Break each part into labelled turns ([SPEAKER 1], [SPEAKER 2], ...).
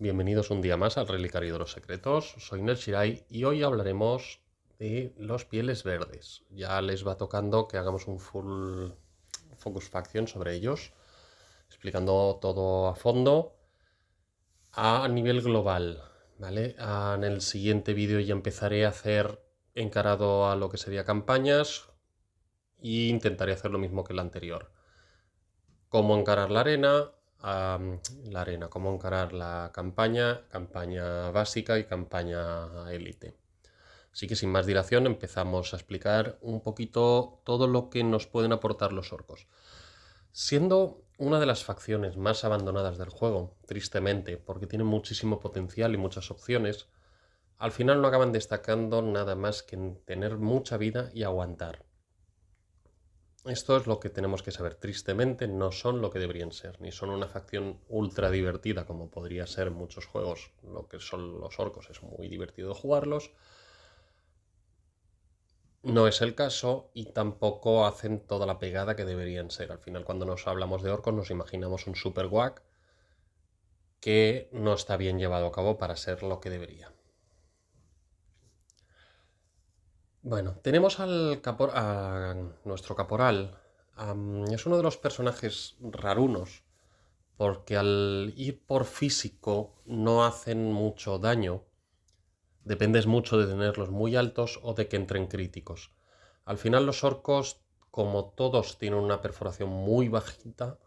[SPEAKER 1] Bienvenidos un día más al Relicario de los Secretos. Soy Nershirai y hoy hablaremos de los pieles verdes. Ya les va tocando que hagamos un full focus faction sobre ellos, explicando todo a fondo a nivel global, ¿vale? En el siguiente vídeo ya empezaré a hacer encarado a lo que sería campañas e intentaré hacer lo mismo que el anterior. Cómo encarar cómo encarar la campaña básica y campaña élite. Así que sin más dilación empezamos a explicar un poquito todo lo que nos pueden aportar los orcos. Siendo una de las facciones más abandonadas del juego, tristemente, porque tiene muchísimo potencial y muchas opciones, al final no acaban destacando nada más que en tener mucha vida y aguantar. Esto es lo que tenemos que saber. Tristemente no son lo que deberían ser, ni son una facción ultra divertida como podría ser en muchos juegos. Lo que son los orcos es muy divertido jugarlos. No es el caso y tampoco hacen toda la pegada que deberían ser. Al final cuando nos hablamos de orcos nos imaginamos un super WAC que no está bien llevado a cabo para ser lo que debería. Bueno, tenemos a nuestro caporal. Es uno de los personajes rarunos porque al ir por físico no hacen mucho daño. Dependes mucho de tenerlos muy altos o de que entren críticos. Al final los orcos, como todos tienen una perforación muy bajita,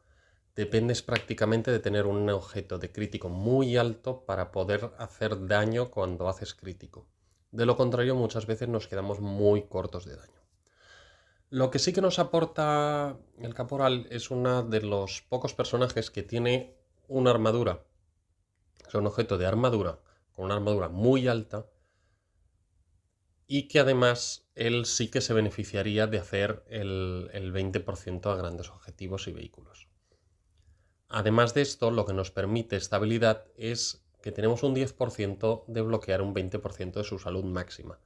[SPEAKER 1] dependes prácticamente de tener un objeto de crítico muy alto para poder hacer daño cuando haces crítico. De lo contrario, muchas veces nos quedamos muy cortos de daño. Lo que sí que nos aporta el caporal es uno de los pocos personajes que tiene una armadura. Es un objeto de armadura, con una armadura muy alta, y que además él sí que se beneficiaría de hacer el 20% a grandes objetivos y vehículos. Además de esto, lo que nos permite esta habilidad es que tenemos un 10% de bloquear un 20% de su salud máxima.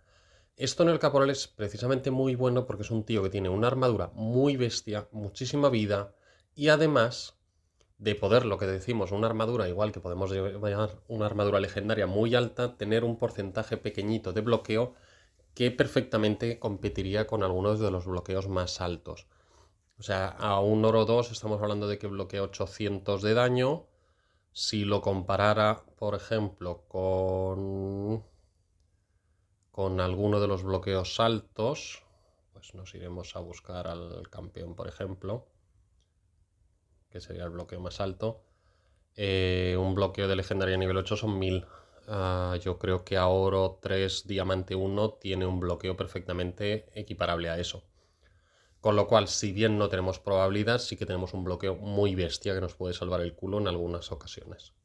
[SPEAKER 1] Esto en el caporal es precisamente muy bueno porque es un tío que tiene una armadura muy bestia, muchísima vida y además de poder, lo que decimos, una armadura igual que podemos llevar una armadura legendaria muy alta, tener un porcentaje pequeñito de bloqueo que perfectamente competiría con algunos de los bloqueos más altos. O sea, a un oro 2 estamos hablando de que bloquea 800 de daño. Si lo comparara, por ejemplo, con alguno de los bloqueos altos, pues nos iremos a buscar al campeón, por ejemplo, que sería el bloqueo más alto. Un bloqueo de legendaria nivel 8 son 1000. Yo creo que a oro 3, diamante 1 tiene un bloqueo perfectamente equiparable a eso. Con lo cual, si bien no tenemos probabilidad, sí que tenemos un bloqueo muy bestia que nos puede salvar el culo en algunas ocasiones.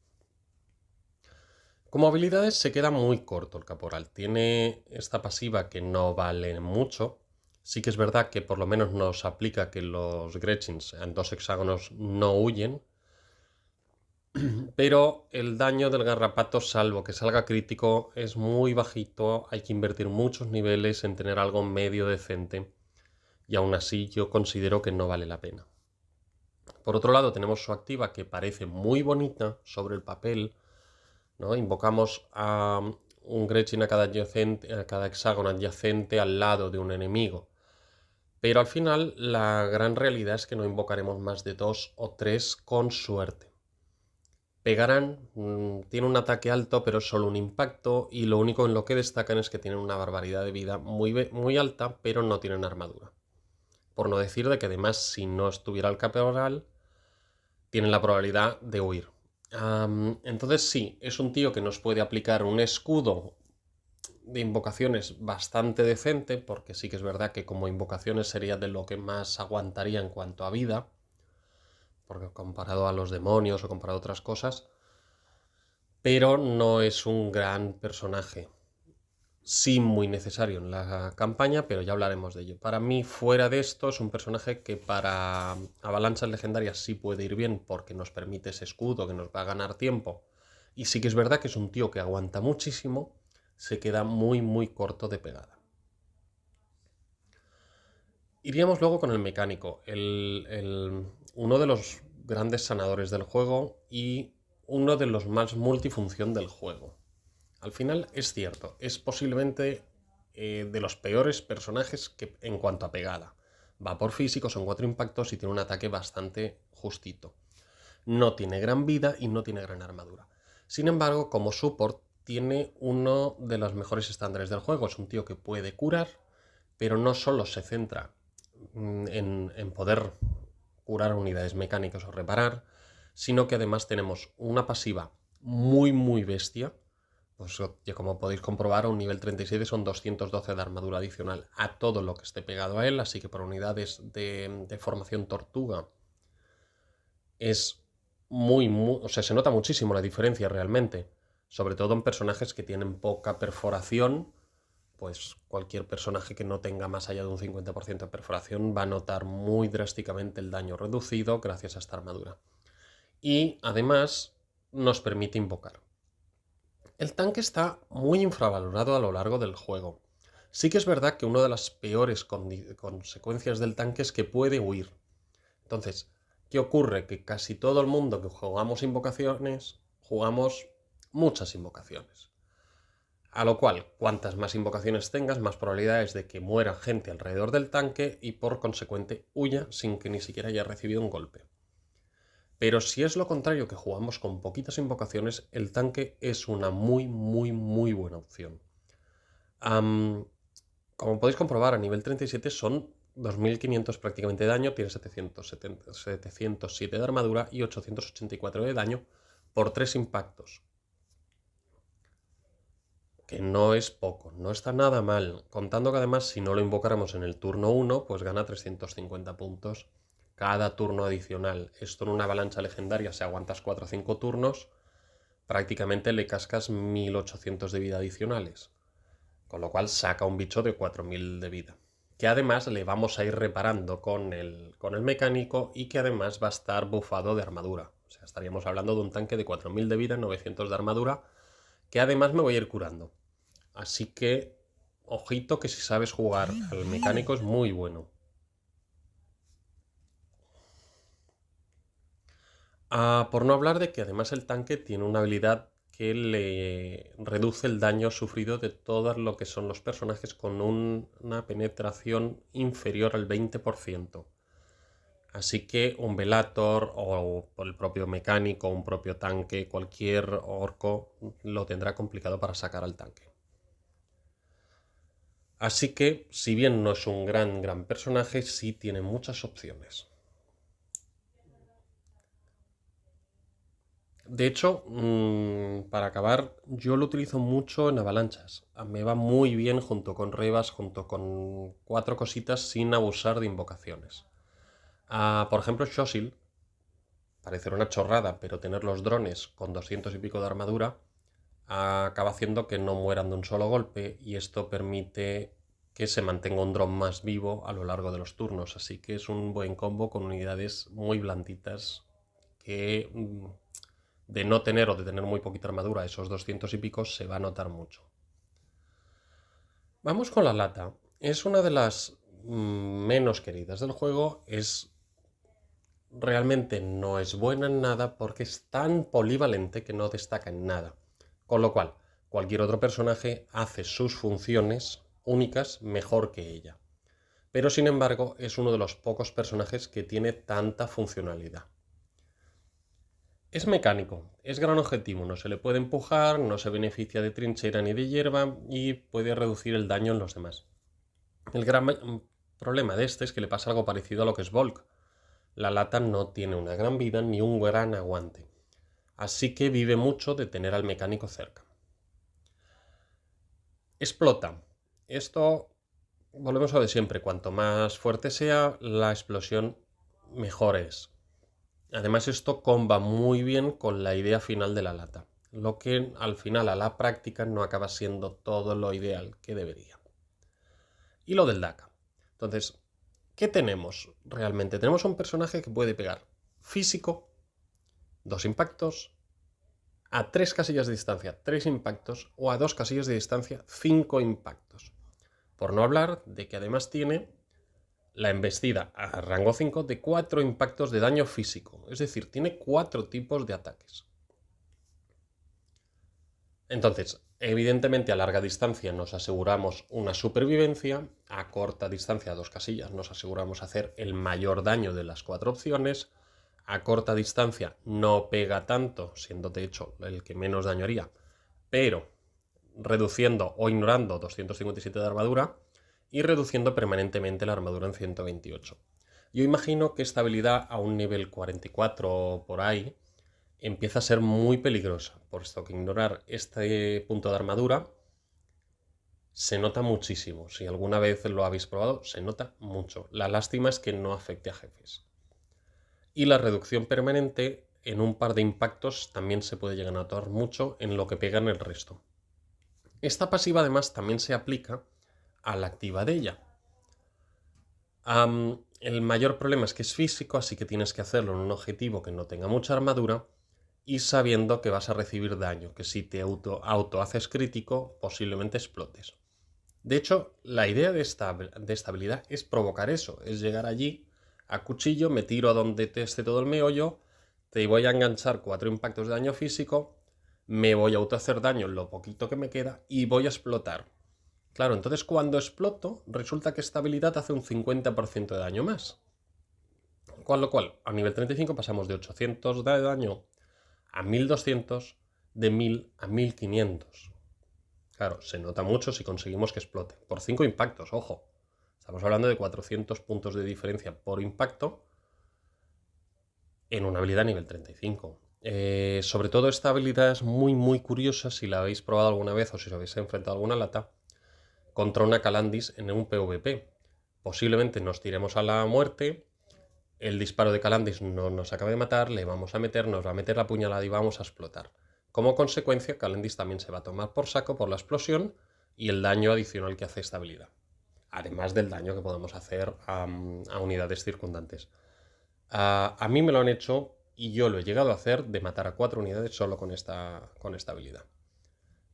[SPEAKER 1] Como habilidades se queda muy corto el caporal. Tiene esta pasiva que no vale mucho. Sí que es verdad que por lo menos nos aplica que los Gretchins en 2 hexágonos no huyen. Pero el daño del garrapato, salvo que salga crítico, es muy bajito. Hay que invertir muchos niveles en tener algo medio decente. Y aún así yo considero que no vale la pena. Por otro lado tenemos su activa que parece muy bonita sobre el papel, ¿no? Invocamos a un Gretchin a cada hexágono adyacente al lado de un enemigo. Pero al final la gran realidad es que no invocaremos más de 2 o 3 con suerte. Pegarán, tiene un ataque alto pero es solo un impacto y lo único en lo que destacan es que tienen una barbaridad de vida muy alta pero no tienen armadura. Por no decir de que además si no estuviera el caporal tienen la probabilidad de huir. Entonces sí, es un tío que nos puede aplicar un escudo de invocaciones bastante decente, porque sí que es verdad que como invocaciones sería de lo que más aguantaría en cuanto a vida, porque comparado a los demonios o comparado a otras cosas, pero no es un gran personaje. Sí muy necesario en la campaña, pero ya hablaremos de ello. Para mí, fuera de esto, es un personaje que para avalanchas legendarias sí puede ir bien porque nos permite ese escudo que nos va a ganar tiempo. Y sí que es verdad que es un tío que aguanta muchísimo, se queda muy corto de pegada. Iríamos luego con el mecánico, uno de los grandes sanadores del juego y uno de los más multifunción del juego. Al final es cierto, es posiblemente de los peores personajes que, en cuanto a pegada. Va por físico, son 4 impactos y tiene un ataque bastante justito. No tiene gran vida y no tiene gran armadura. Sin embargo, como support, tiene uno de los mejores estándares del juego. Es un tío que puede curar, pero no solo se centra en poder curar unidades mecánicas o reparar, sino que además tenemos una pasiva muy bestia. Pues ya como podéis comprobar, a un nivel 37 son 212 de armadura adicional a todo lo que esté pegado a él, así que para unidades de formación tortuga es o sea, se nota muchísimo la diferencia realmente, sobre todo en personajes que tienen poca perforación. Pues cualquier personaje que no tenga más allá de un 50% de perforación va a notar muy drásticamente el daño reducido gracias a esta armadura. Y además nos permite invocar. El tanque está muy infravalorado a lo largo del juego. Sí que es verdad que una de las peores consecuencias del tanque es que puede huir. Entonces, ¿qué ocurre? Que casi todo el mundo que jugamos invocaciones, jugamos muchas invocaciones. A lo cual, cuantas más invocaciones tengas, más probabilidades de que muera gente alrededor del tanque y por consecuente huya sin que ni siquiera haya recibido un golpe. Pero si es lo contrario, que jugamos con poquitas invocaciones, el tanque es una muy buena opción. Como podéis comprobar, a nivel 37 son 2500 prácticamente de daño, tiene 707 de armadura y 884 de daño por 3 impactos. Que no es poco, no está nada mal, contando que además si no lo invocáramos en el turno 1, pues gana 350 puntos cada turno adicional. Esto en una avalancha legendaria, si aguantas 4 o 5 turnos, prácticamente le cascas 1800 de vida adicionales. Con lo cual saca un bicho de 4000 de vida. Que además le vamos a ir reparando con el mecánico y que además va a estar bufado de armadura. O sea, estaríamos hablando de un tanque de 4000 de vida, 900 de armadura, que además me voy a ir curando. Así que, ojito que si sabes jugar al mecánico es muy bueno. Por no hablar de que además el tanque tiene una habilidad que le reduce el daño sufrido de todos lo que son los personajes con una penetración inferior al 20%. Así que un Velator o el propio mecánico, un propio tanque, cualquier orco lo tendrá complicado para sacar al tanque. Así que, si bien no es un gran personaje, sí tiene muchas opciones. De hecho, para acabar, yo lo utilizo mucho en avalanchas. Me va muy bien junto con Rebas, junto con 4 cositas sin abusar de invocaciones. Por ejemplo, Shosil, parecer una chorrada, pero tener los drones con 200 y pico de armadura acaba haciendo que no mueran de un solo golpe y esto permite que se mantenga un dron más vivo a lo largo de los turnos. Así que es un buen combo con unidades muy blanditas que de no tener o de tener muy poquita armadura, esos 200 y pico se va a notar mucho. Vamos con la lata. Es una de las menos queridas del juego. Realmente no es buena en nada porque es tan polivalente que no destaca en nada. Con lo cual, cualquier otro personaje hace sus funciones únicas mejor que ella. Pero sin embargo, es uno de los pocos personajes que tiene tanta funcionalidad. Es mecánico, es gran objetivo, no se le puede empujar, no se beneficia de trinchera ni de hierba y puede reducir el daño en los demás. El gran problema de este es que le pasa algo parecido a lo que es Volk. La lata no tiene una gran vida ni un gran aguante, así que vive mucho de tener al mecánico cerca. Explota. Esto, volvemos a lo de siempre, cuanto más fuerte sea la explosión, mejor es. Además, esto comba muy bien con la idea final de la lata, lo que al final a la práctica no acaba siendo todo lo ideal que debería. Y lo del DACA. Entonces, ¿qué tenemos realmente? Tenemos un personaje que puede pegar físico, 2 impactos, a 3 casillas de distancia 3 impactos o a 2 casillas de distancia 5 impactos. Por no hablar de que además tiene la embestida a rango 5 de 4 impactos de daño físico. Es decir, tiene 4 tipos de ataques. Entonces, evidentemente a larga distancia nos aseguramos una supervivencia, a corta distancia, a 2 casillas, nos aseguramos hacer el mayor daño de las 4 opciones, a corta distancia no pega tanto, siendo de hecho el que menos daño haría, pero reduciendo o ignorando 257 de armadura y reduciendo permanentemente la armadura en 128. Yo imagino que esta habilidad a un nivel 44 por ahí empieza a ser muy peligrosa, por esto que ignorar este punto de armadura se nota muchísimo. Si alguna vez lo habéis probado, se nota mucho. La lástima es que no afecte a jefes. Y la reducción permanente en un par de impactos también se puede llegar a notar mucho en lo que pega en el resto. Esta pasiva además también se aplica a la activa de ella. El mayor problema es que es físico, así que tienes que hacerlo en un objetivo que no tenga mucha armadura y sabiendo que vas a recibir daño, que si te auto haces crítico, posiblemente explotes. De hecho, la idea de esta habilidad es provocar eso, es llegar allí a cuchillo, me tiro a donde te esté todo el meollo, te voy a enganchar 4 impactos de daño físico, me voy a auto hacer daño en lo poquito que me queda y voy a explotar. Claro, entonces cuando exploto, resulta que esta habilidad hace un 50% de daño más. Con lo cual, a nivel 35 pasamos de 800 de daño a 1200, de 1000 a 1500. Claro, se nota mucho si conseguimos que explote. Por 5 impactos, ojo. Estamos hablando de 400 puntos de diferencia por impacto en una habilidad nivel 35. Sobre todo esta habilidad es muy curiosa si la habéis probado alguna vez o si os habéis enfrentado a alguna lata contra una Calandis en un PvP. Posiblemente nos tiremos a la muerte, el disparo de Calandis no nos acaba de matar, le vamos a meter, nos va a meter la puñalada y vamos a explotar. Como consecuencia, Calandis también se va a tomar por saco por la explosión y el daño adicional que hace esta habilidad. Además del daño que podemos hacer a unidades circundantes. A mí me lo han hecho y yo lo he llegado a hacer de matar a 4 unidades solo con esta habilidad.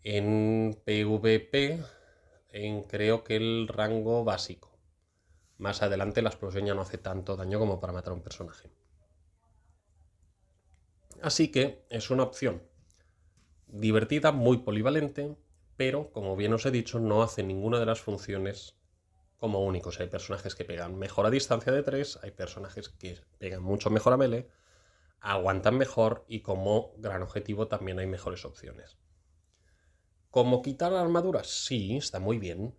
[SPEAKER 1] En PvP, creo que el rango básico. Más adelante la explosión ya no hace tanto daño como para matar a un personaje. Así que es una opción divertida, muy polivalente, pero como bien os he dicho, no hace ninguna de las funciones como únicos. Hay personajes que pegan mejor a distancia de 3, hay personajes que pegan mucho mejor a melee, aguantan mejor y como gran objetivo también hay mejores opciones. ¿Cómo quitar la armadura? Sí, está muy bien.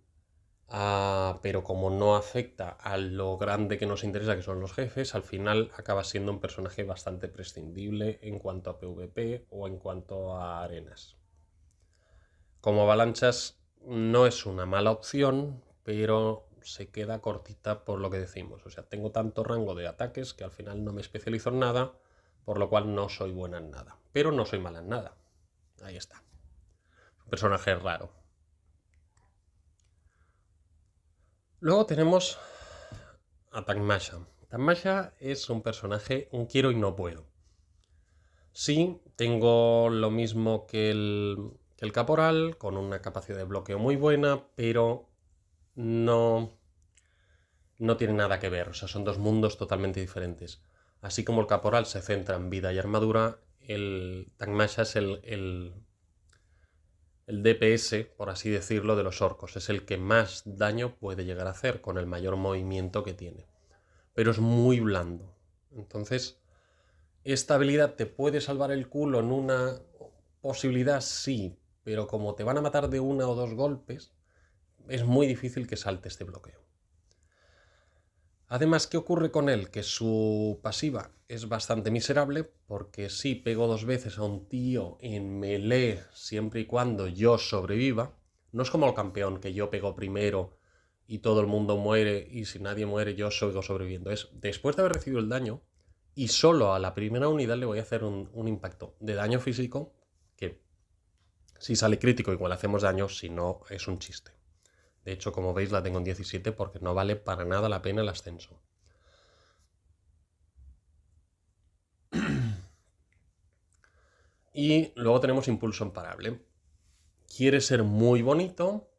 [SPEAKER 1] Pero como no afecta a lo grande que nos interesa, que son los jefes, al final acaba siendo un personaje bastante prescindible en cuanto a PvP o en cuanto a arenas. Como avalanchas no es una mala opción, pero se queda cortita por lo que decimos. O sea, tengo tanto rango de ataques que al final no me especializo en nada, por lo cual no soy buena en nada. Pero no soy mala en nada. Ahí está. Un personaje raro. Luego tenemos a Tagmasha. Tagmasha es un personaje, un quiero y no puedo. Sí, tengo lo mismo que el caporal, con una capacidad de bloqueo muy buena, pero no tiene nada que ver. O sea, son dos mundos totalmente diferentes. Así como el caporal se centra en vida y armadura, el Tagmasha es el DPS, por así decirlo, de los orcos. Es el que más daño puede llegar a hacer con el mayor movimiento que tiene. Pero es muy blando. Entonces, esta habilidad te puede salvar el culo en una posibilidad, sí, pero como te van a matar de 1 o 2 golpes, es muy difícil que salte este bloqueo. Además, ¿qué ocurre con él? Que su pasiva es bastante miserable, porque sí, pego 2 veces a un tío en melee siempre y cuando yo sobreviva. No es como el campeón, que yo pego primero y todo el mundo muere, y si nadie muere yo sigo sobreviviendo. Es después de haber recibido el daño, y solo a la primera unidad le voy a hacer un impacto de daño físico, que si sale crítico igual hacemos daño, si no es un chiste. De hecho, como veis, la tengo en 17 porque no vale para nada la pena el ascenso. Y luego tenemos impulso imparable. Quiere ser muy bonito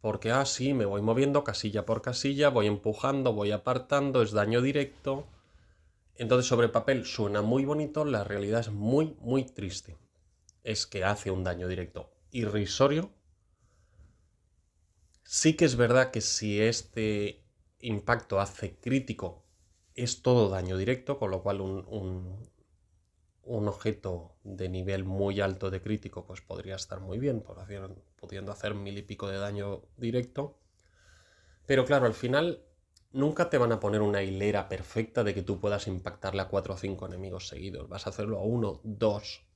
[SPEAKER 1] porque así me voy moviendo casilla por casilla, voy empujando, voy apartando, es daño directo. Entonces sobre papel suena muy bonito, la realidad es muy triste. es que hace un daño directo irrisorio. Sí que es verdad que si este impacto hace crítico, es todo daño directo, con lo cual un objeto de nivel muy alto de crítico pues podría estar muy bien, pudiendo hacer 1000 y pico de daño directo. Pero claro, al final nunca te van a poner una hilera perfecta de que tú puedas impactarle a 4 o 5 enemigos seguidos. Vas a hacerlo a 1, 2.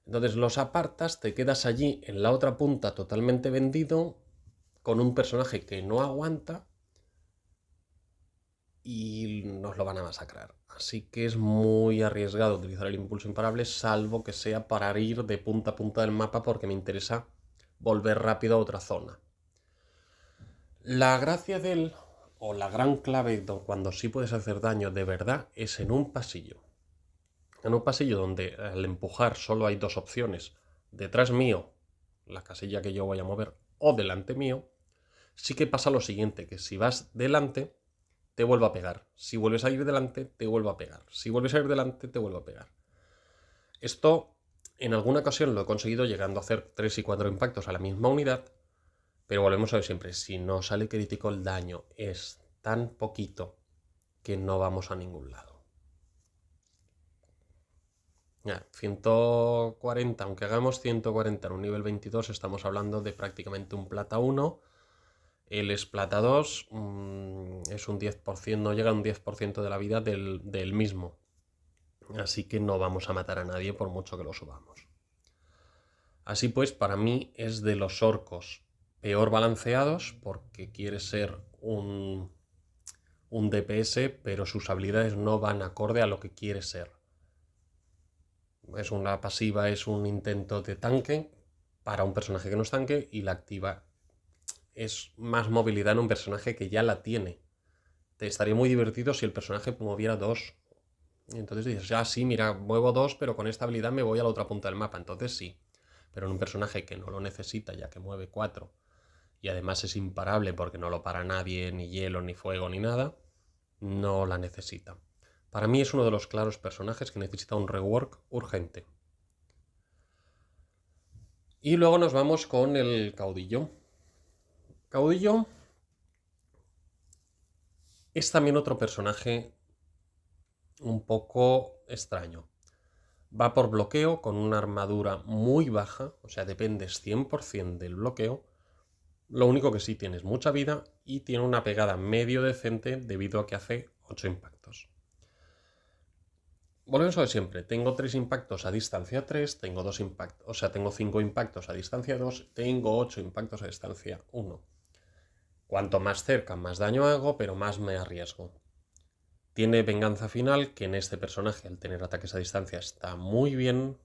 [SPEAKER 1] Entonces los apartas, te quedas allí en la otra punta totalmente vendido, con un personaje que no aguanta y nos lo van a masacrar. Así que es muy arriesgado utilizar el impulso imparable, salvo que sea para ir de punta a punta del mapa porque me interesa volver rápido a otra zona. La gracia o la gran clave cuando sí puedes hacer daño de verdad, es en un pasillo. En un pasillo donde al empujar solo hay dos opciones, detrás mío, la casilla que yo voy a mover, o delante mío, sí que pasa lo siguiente, que si vas delante, te vuelvo a pegar. Si vuelves a ir delante, te vuelvo a pegar. Si vuelves a ir delante, te vuelvo a pegar. Esto en alguna ocasión lo he conseguido llegando a hacer 3 y 4 impactos a la misma unidad, pero volvemos a ver siempre, si no sale crítico el daño es tan poquito que no vamos a ningún lado. Ya, 140, aunque hagamos 140 en un nivel 22, estamos hablando de prácticamente un plata 1. El es plata 2, es un 10%, no llega a un 10% de la vida del mismo. Así que no vamos a matar a nadie por mucho que lo subamos. Así pues, para mí es de los orcos peor balanceados, porque quiere ser un DPS, pero sus habilidades no van acorde a lo que quiere ser. Es una pasiva, es un intento de tanque para un personaje que no es tanque, y la activa es más movilidad en un personaje que ya la tiene. Te estaría muy divertido si el personaje moviera 2. Y entonces dices, ya sí, mira, muevo 2, pero con esta habilidad me voy a la otra punta del mapa. Entonces sí. Pero en un personaje que no lo necesita, ya que mueve 4, y además es imparable porque no lo para nadie, ni hielo, ni fuego, ni nada, no la necesita. Para mí es uno de los claros personajes que necesita un rework urgente. Y luego nos vamos con el caudillo. Caudillo es también otro personaje un poco extraño. Va por bloqueo con una armadura muy baja, o sea, dependes 100% del bloqueo. Lo único que sí tiene es mucha vida y tiene una pegada medio decente debido a que hace 8 impactos. Volvemos a ver siempre, tengo 3 impactos a distancia 3, tengo 2 impactos, o sea, tengo 5 impactos a distancia 2, tengo 8 impactos a distancia 1. Cuanto más cerca, más daño hago, pero más me arriesgo. Tiene venganza final, que en este personaje, al tener ataques a distancia, está muy bien.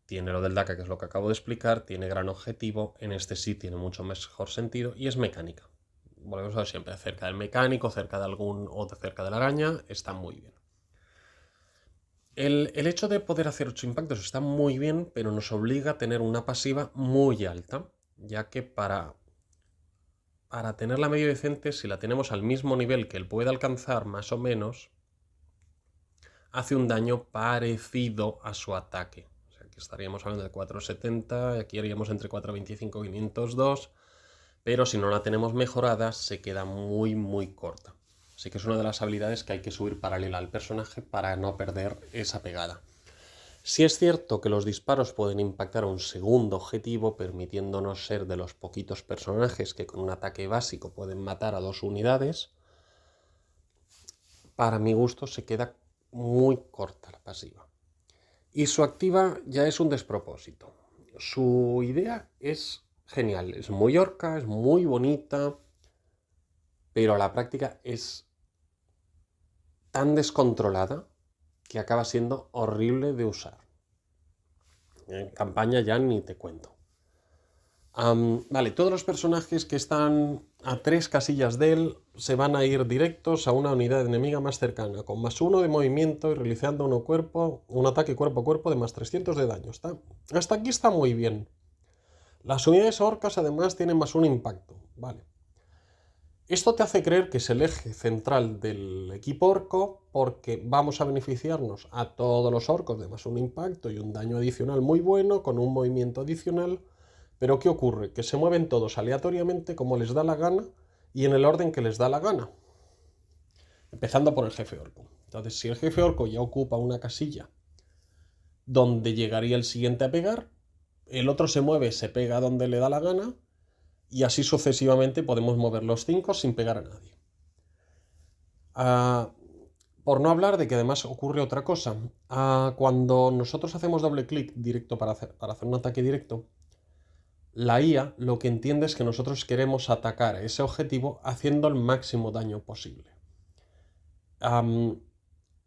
[SPEAKER 1] Tiene lo del DACA, que es lo que acabo de explicar. Tiene gran objetivo. En este sí tiene mucho mejor sentido. Y es mecánica. Volvemos a ver siempre, cerca del mecánico, cerca de algún o cerca de la araña, está muy bien. El hecho de poder hacer 8 impactos está muy bien, pero nos obliga a tener una pasiva muy alta, ya que para tenerla medio decente, si la tenemos al mismo nivel que él puede alcanzar, más o menos, hace un daño parecido a su ataque. O sea, aquí estaríamos hablando de 470, aquí haríamos entre 425 y 502, pero si no la tenemos mejorada, se queda muy, muy corta. Así que es una de las habilidades que hay que subir paralela al personaje para no perder esa pegada. Sí es cierto que los disparos pueden impactar a un segundo objetivo, permitiéndonos ser de los poquitos personajes que con un ataque básico pueden matar a 2 unidades. Para mi gusto se queda muy corta la pasiva. Y su activa ya es un despropósito. Su idea es genial, es muy orca, es muy bonita, pero a la práctica es tan descontrolada que acaba siendo horrible de usar. En campaña ya ni te cuento. Vale, todos los personajes que están a 3 casillas de él se van a ir directos a una unidad enemiga más cercana, con +1 de movimiento y realizando un ataque cuerpo a cuerpo de +300 de daño. Hasta aquí está muy bien. Las unidades orcas además tienen +1 impacto. Vale. Esto te hace creer que es el eje central del equipo orco porque vamos a beneficiarnos a todos los orcos de más un impacto y un daño adicional muy bueno con un movimiento adicional. Pero ¿qué ocurre? Que se mueven todos aleatoriamente como les da la gana y en el orden que les da la gana. Empezando por el jefe orco. Entonces, si el jefe orco ya ocupa una casilla donde llegaría el siguiente a pegar, el otro se mueve, se pega donde le da la gana y así sucesivamente podemos mover los 5 sin pegar a nadie. Por no hablar de que además ocurre otra cosa. Cuando nosotros hacemos doble clic directo para hacer un ataque directo, la IA lo que entiende es que nosotros queremos atacar a ese objetivo haciendo el máximo daño posible.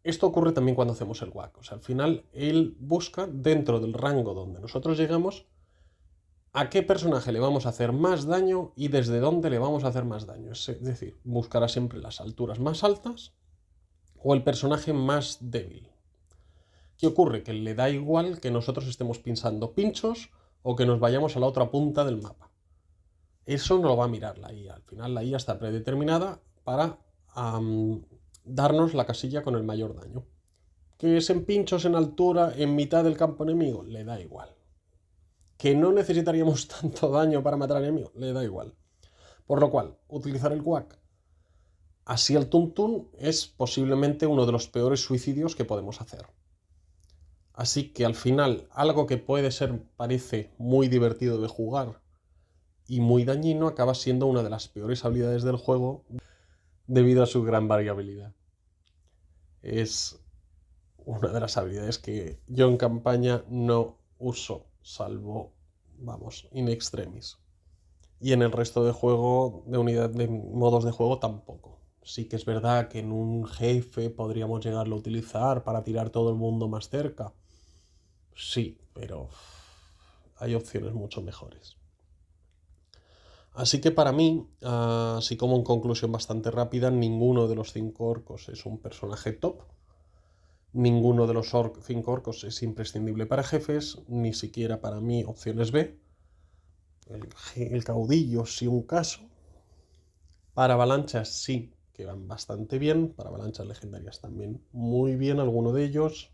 [SPEAKER 1] Esto ocurre también cuando hacemos el WAC. O sea, al final él busca dentro del rango donde nosotros llegamos a qué personaje le vamos a hacer más daño y desde dónde le vamos a hacer más daño. Es decir, buscará siempre las alturas más altas o el personaje más débil. ¿Qué ocurre? Que le da igual que nosotros estemos pinchando pinchos o que nos vayamos a la otra punta del mapa. Eso no lo va a mirar la IA. Al final la IA está predeterminada para darnos la casilla con el mayor daño. Que es en pinchos, en altura, en mitad del campo enemigo, le da igual. Que no necesitaríamos tanto daño para matar al enemigo, le da igual. Por lo cual, utilizar el WAC así al tuntún es posiblemente uno de los peores suicidios que podemos hacer. Así que al final, algo que puede ser, parece muy divertido de jugar y muy dañino, acaba siendo una de las peores habilidades del juego debido a su gran variabilidad. Es una de las habilidades que yo en campaña no uso, salvo, vamos, in extremis. Y en el resto de juego, de modos de juego tampoco. Sí que es verdad que en un jefe podríamos llegarlo a utilizar para tirar todo el mundo más cerca. Sí, pero hay opciones mucho mejores. Así que para mí, así como en conclusión bastante rápida, ninguno de los 5 orcos es un personaje top. Ninguno de los 5 orcos es imprescindible para jefes, ni siquiera para mí opciones B. El caudillo sí un caso. Para avalanchas sí, que van bastante bien. Para avalanchas legendarias también muy bien alguno de ellos.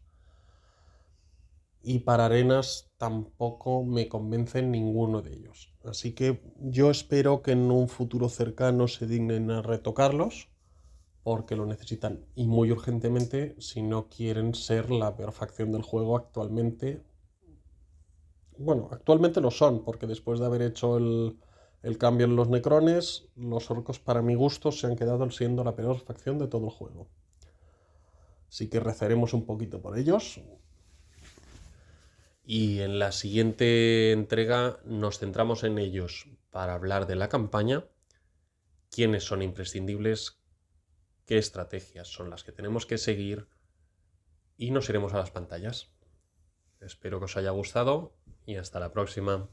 [SPEAKER 1] Y para arenas tampoco me convencen ninguno de ellos. Así que yo espero que en un futuro cercano se dignen a retocarlos, porque lo necesitan y muy urgentemente si no quieren ser la peor facción del juego actualmente. Bueno, actualmente lo son, porque después de haber hecho el cambio en los necrones, los orcos para mi gusto se han quedado siendo la peor facción de todo el juego. Así que rezaremos un poquito por ellos. Y en la siguiente entrega nos centramos en ellos para hablar de la campaña, quiénes son imprescindibles, qué estrategias son las que tenemos que seguir y nos iremos a las pantallas. Espero que os haya gustado y hasta la próxima.